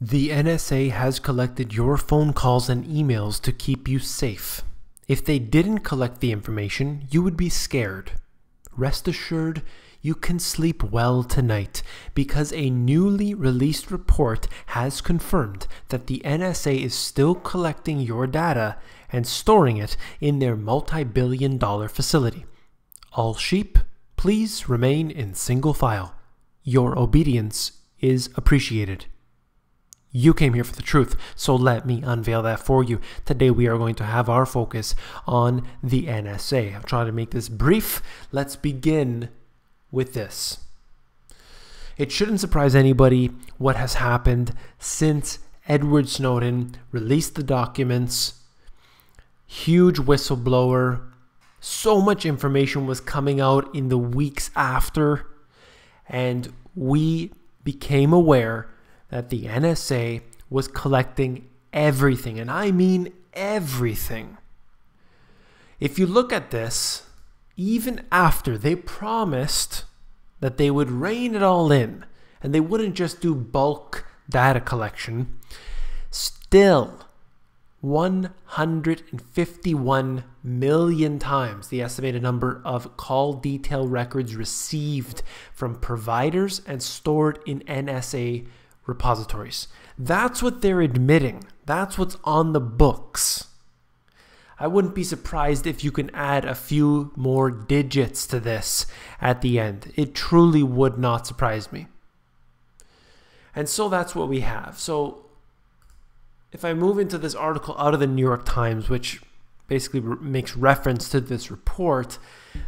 The NSA has collected your phone calls and emails to keep you safe. If they didn't collect the information, you would be scared. Rest assured, you can sleep well tonight because a newly released report has confirmed that the NSA is still collecting your data and storing it in their multi-billion-dollar facility. All sheep, please remain in single file. Your obedience is appreciated. You came here for the truth, so let me unveil that for you. Today we are going to have our focus on the NSA. I'll try to make this brief. Let's begin with this. It shouldn't surprise anybody what has happened since Edward Snowden released the documents. Huge whistleblower. So much information was coming out in the weeks after, and we became aware that the NSA was collecting everything, and I mean everything. If you look at this, even after they promised that they would rein it all in, and they wouldn't just do bulk data collection, still 151 million times the estimated number of call detail records received from providers and stored in NSA repositories. That's what they're admitting. That's what's on the books. I wouldn't be surprised if you can add a few more digits to this at the end. It truly would not surprise me. And so that's what we have. So if I move into this article out of the New York Times, which basically makes reference to this report,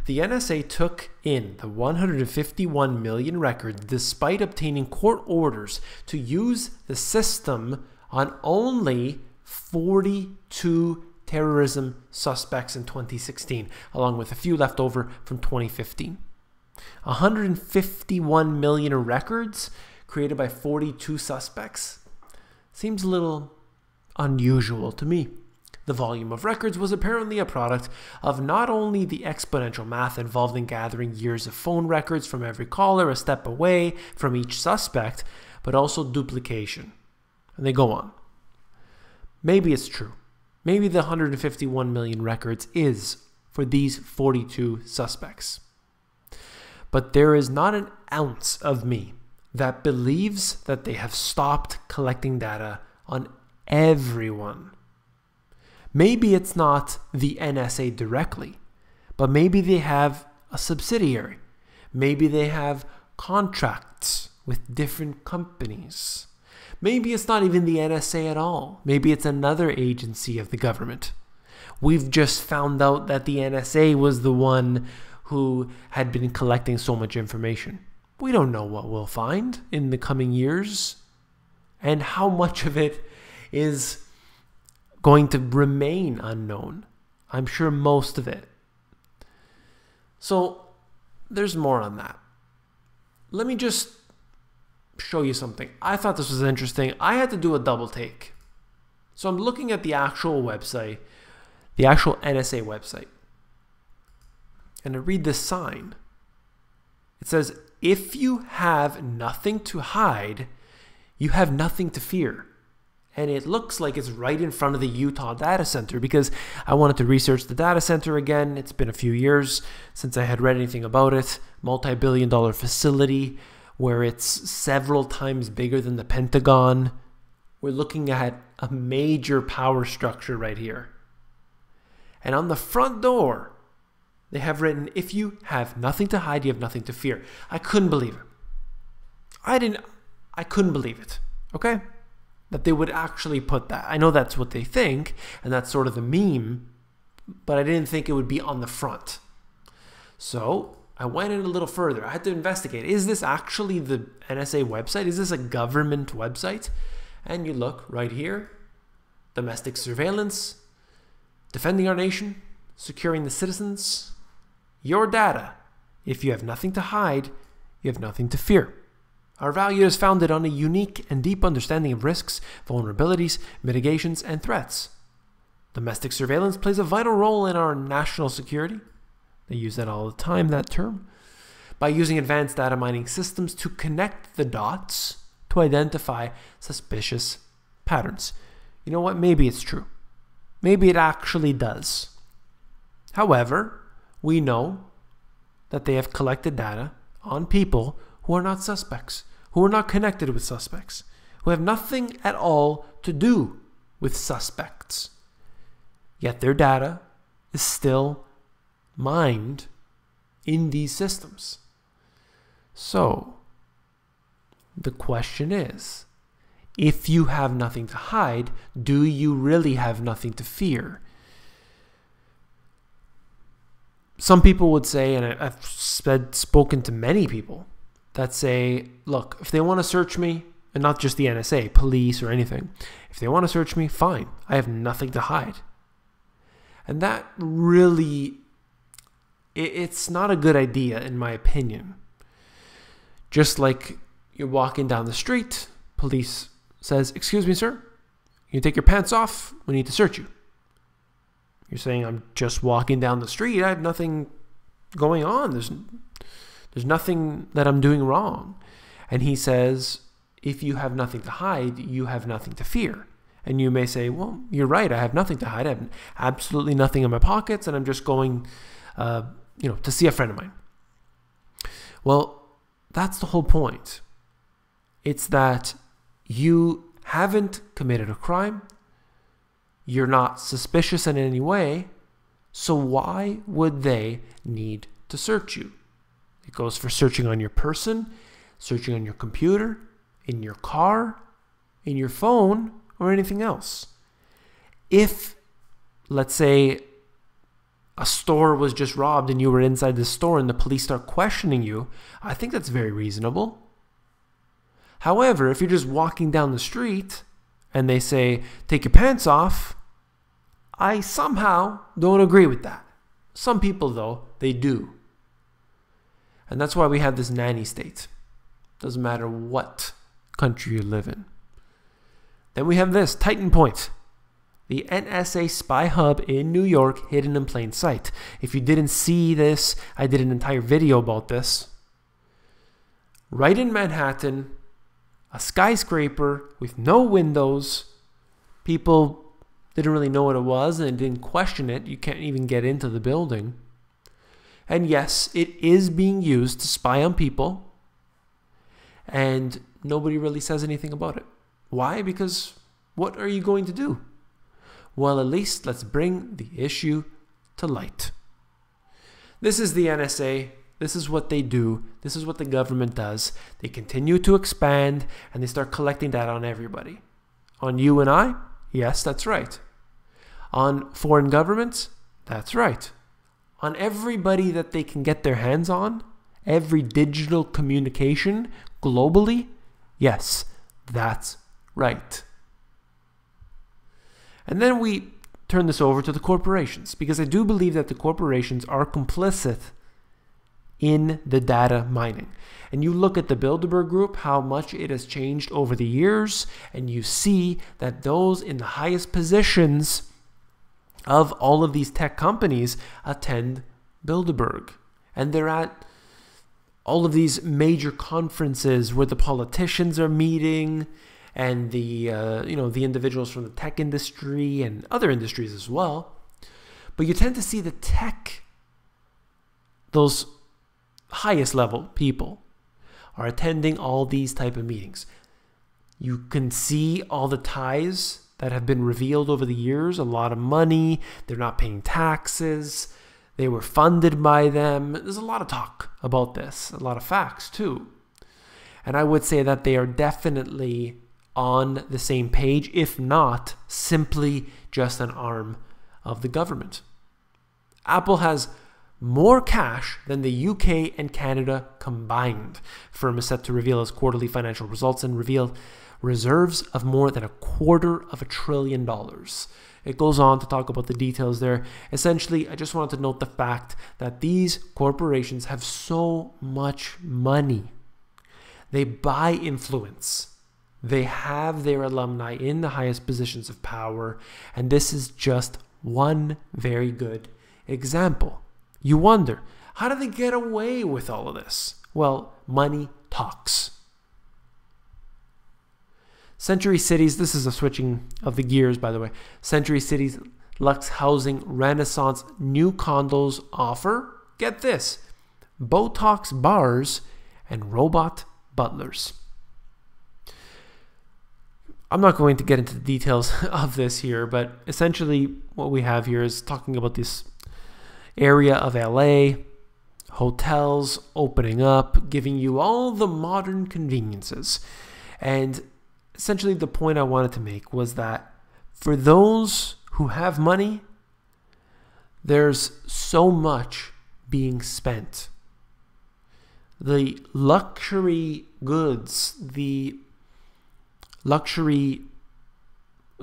the NSA took in the 151 million records despite obtaining court orders to use the system on only 42 terrorism suspects in 2016, along with a few left over from 2015. 151 million records created by 42 suspects seems a little unusual to me. The volume of records was apparently a product of not only the exponential math involved in gathering years of phone records from every caller a step away from each suspect, but also duplication. And they go on. Maybe it's true. Maybe the 151 million records is for these 42 suspects. But there is not an ounce of me that believes that they have stopped collecting data on everyone. Maybe it's not the NSA directly, but maybe they have a subsidiary. Maybe they have contracts with different companies. Maybe it's not even the NSA at all. Maybe it's another agency of the government. We've just found out that the NSA was the one who had been collecting so much information. We don't know what we'll find in the coming years and how much of it is going to remain unknown. I'm sure most of it. So there's more on that. Let me just show you something. I thought this was interesting. I had to do a double take. So I'm looking at the actual website, the actual NSA website. And I read this sign. It says, if you have nothing to hide, you have nothing to fear. And it looks like it's right in front of the Utah data center because I wanted to research the data center again. It's been a few years since I had read anything about it. Multi-billion-dollar facility where it's several times bigger than the Pentagon. We're looking at a major power structure right here. And on the front door, they have written, if you have nothing to hide, you have nothing to fear. I couldn't believe it. I couldn't believe it. Okay? That they would actually put that. I know that's what they think, and that's sort of the meme, but I didn't think it would be on the front. So I went in a little further. I had to investigate. Is this actually the NSA website? Is this a government website? And you look right here. Domestic surveillance, defending our nation, securing the citizens, your data. If you have nothing to hide, you have nothing to fear. Our value is founded on a unique and deep understanding of risks, vulnerabilities, mitigations, and threats. Domestic surveillance plays a vital role in our national security. They use that all the time, that term. By using advanced data mining systems to connect the dots to identify suspicious patterns. You know what? Maybe it's true. Maybe it actually does. However, we know that they have collected data on people who are not suspects, who are not connected with suspects, who have nothing at all to do with suspects. Yet their data is still mined in these systems. So, the question is, if you have nothing to hide, do you really have nothing to fear? Some people would say, and I've spoken to many people that say, look, if they want to search me, and not just the NSA, police or anything, if they want to search me, fine. I have nothing to hide. And that really, it's not a good idea in my opinion. Just like you're walking down the street, police says, excuse me, sir, you take your pants off, we need to search you. You're saying, I'm just walking down the street, I have nothing going on, there's nothing that I'm doing wrong. And he says, if you have nothing to hide, you have nothing to fear. And you may say, well, you're right, I have nothing to hide, I have absolutely nothing in my pockets, and I'm just going to see a friend of mine. Well, that's the whole point. It's that you haven't committed a crime, you're not suspicious in any way, so why would they need to search you? It goes for searching on your person, searching on your computer, in your car, in your phone, or anything else. If, let's say, a store was just robbed and you were inside the store and the police start questioning you, I think that's very reasonable. However, if you're just walking down the street and they say, take your pants off, I somehow don't agree with that. Some people, though, they do. And that's why we have this nanny state. Doesn't matter what country you live in. Then we have this, Titan Point. The NSA spy hub in New York, hidden in plain sight. If you didn't see this, I did an entire video about this. Right in Manhattan, a skyscraper with no windows. People didn't really know what it was and didn't question it. You can't even get into the building. And yes, it is being used to spy on people. And nobody really says anything about it. Why? Because what are you going to do? Well, at least let's bring the issue to light. This is the NSA. This is what they do. This is what the government does. They continue to expand and they start collecting data on everybody. On you and I? Yes, that's right. On foreign governments? That's right. On everybody that they can get their hands on, every digital communication globally? Yes, that's right. And then we turn this over to the corporations, because I do believe that the corporations are complicit in the data mining. And you look at the Bilderberg Group, how much it has changed over the years, and you see that those in the highest positions of all of these tech companies attend Bilderberg. And they're at all of these major conferences where the politicians are meeting, and the individuals from the tech industry and other industries as well. But you tend to see the tech, those highest level people, are attending all these type of meetings. You can see all the ties that have been revealed over the years, a lot of money, they're not paying taxes, they were funded by them. There's a lot of talk about this, a lot of facts too. And I would say that they are definitely on the same page, if not simply just an arm of the government. Apple has more cash than the UK and Canada combined. Firm is set to reveal its quarterly financial results and reveal reserves of more than $250 billion. It goes on to talk about the details there. Essentially, I just wanted to note the fact that these corporations have so much money. They buy influence. They have their alumni in the highest positions of power, and this is just one very good example. You wonder, how do they get away with all of this? Well, money talks. Century Cities, this is a switching of the gears, by the way. Century Cities Lux Housing Renaissance new condos offer, get this, Botox bars and robot butlers. I'm not going to get into the details of this here, but essentially what we have here is talking about this area of LA, hotels opening up, giving you all the modern conveniences. And essentially the point I wanted to make was that for those who have money, there's so much being spent. The luxury goods, the luxury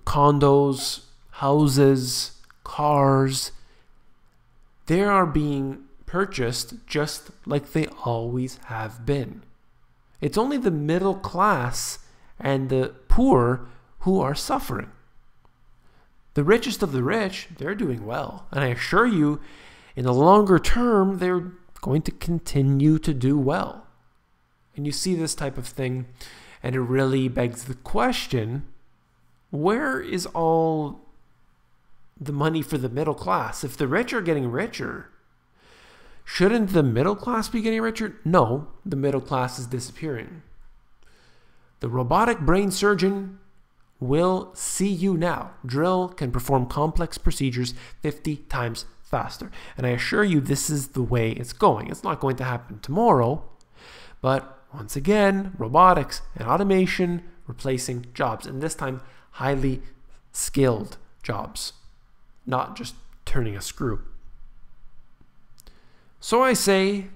condos, houses, cars, they are being purchased just like they always have been. It's only the middle class and the poor who are suffering. The richest of the rich, they're doing well. And I assure you, in the longer term, they're going to continue to do well. And you see this type of thing, and it really begs the question, where is all the money for the middle class? If the rich are getting richer, shouldn't the middle class be getting richer? No, the middle class is disappearing. The robotic brain surgeon will see you now. Drill can perform complex procedures 50 times faster. And I assure you this is the way it's going. It's not going to happen tomorrow, but once again, robotics and automation replacing jobs, and this time highly skilled jobs, not just turning a screw. So I say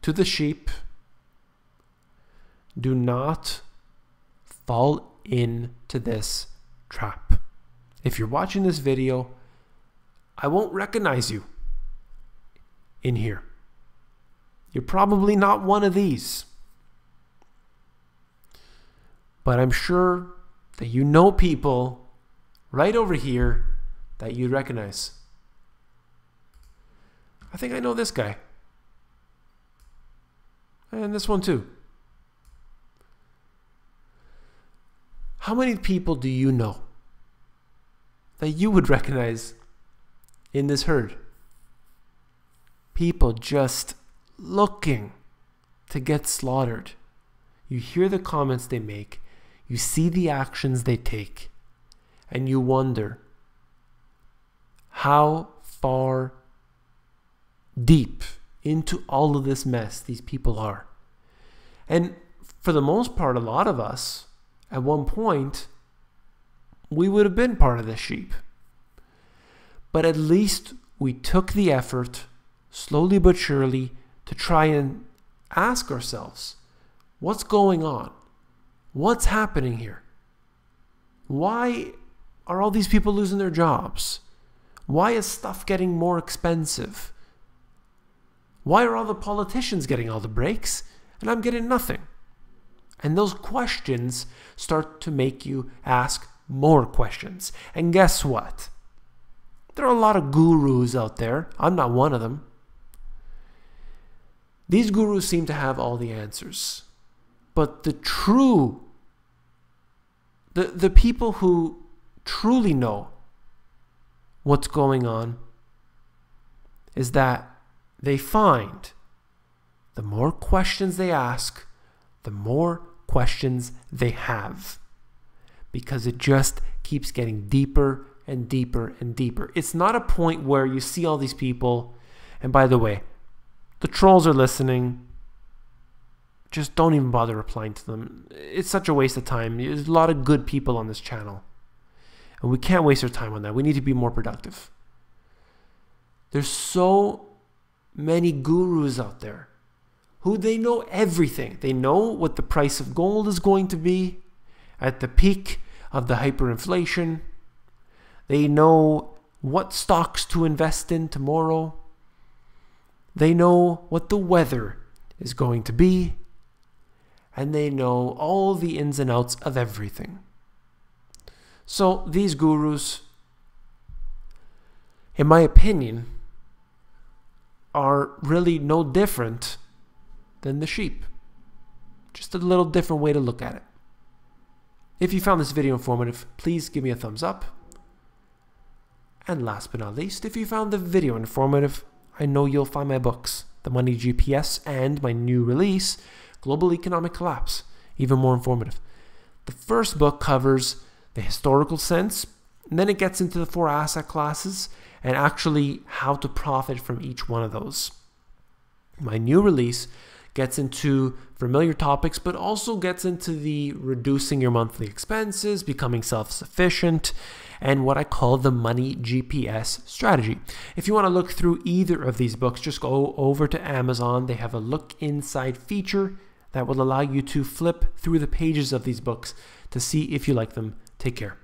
to the sheep, do not fall into this trap. If you're watching this video, I won't recognize you in here. You're probably not one of these. But I'm sure that you know people right over here that you recognize. I think I know this guy. And this one too. How many people do you know that you would recognize in this herd? People just looking to get slaughtered. You hear the comments they make, you see the actions they take, and you wonder how far deep into all of this mess these people are. And for the most part, a lot of us, at one point, we would have been part of the sheep. But at least we took the effort, slowly but surely, to try and ask ourselves, what's going on? What's happening here? Why are all these people losing their jobs? Why is stuff getting more expensive? Why are all the politicians getting all the breaks and I'm getting nothing? And those questions start to make you ask more questions. And guess what? There are a lot of gurus out there. I'm not one of them. These gurus seem to have all the answers. But the people who truly know what's going on is that they find the more questions they ask, the more questions they have, because it just keeps getting deeper and deeper and deeper. It's not a point where you see all these people, and by the way, the trolls are listening. Just don't even bother replying to them. It's such a waste of time. There's a lot of good people on this channel, and we can't waste our time on that. We need to be more productive. There's so many gurus out there who they know everything. They know what the price of gold is going to be at the peak of the hyperinflation. They know what stocks to invest in tomorrow. They know what the weather is going to be. And they know all the ins and outs of everything. So these gurus, in my opinion, are really no different than the sheep. Just a little different way to look at it. If you found this video informative, please give me a thumbs up. And last but not least, if you found the video informative, I know you'll find my books, The Money GPS and my new release, Global Economic Collapse, even more informative. The first book covers the historical sense, and then it gets into the 4 asset classes and actually how to profit from each one of those. My new release gets into familiar topics, but also gets into the reducing your monthly expenses, becoming self-sufficient, and what I call the Money GPS strategy. If you want to look through either of these books, just go over to Amazon. They have a look inside feature that will allow you to flip through the pages of these books to see if you like them. Take care.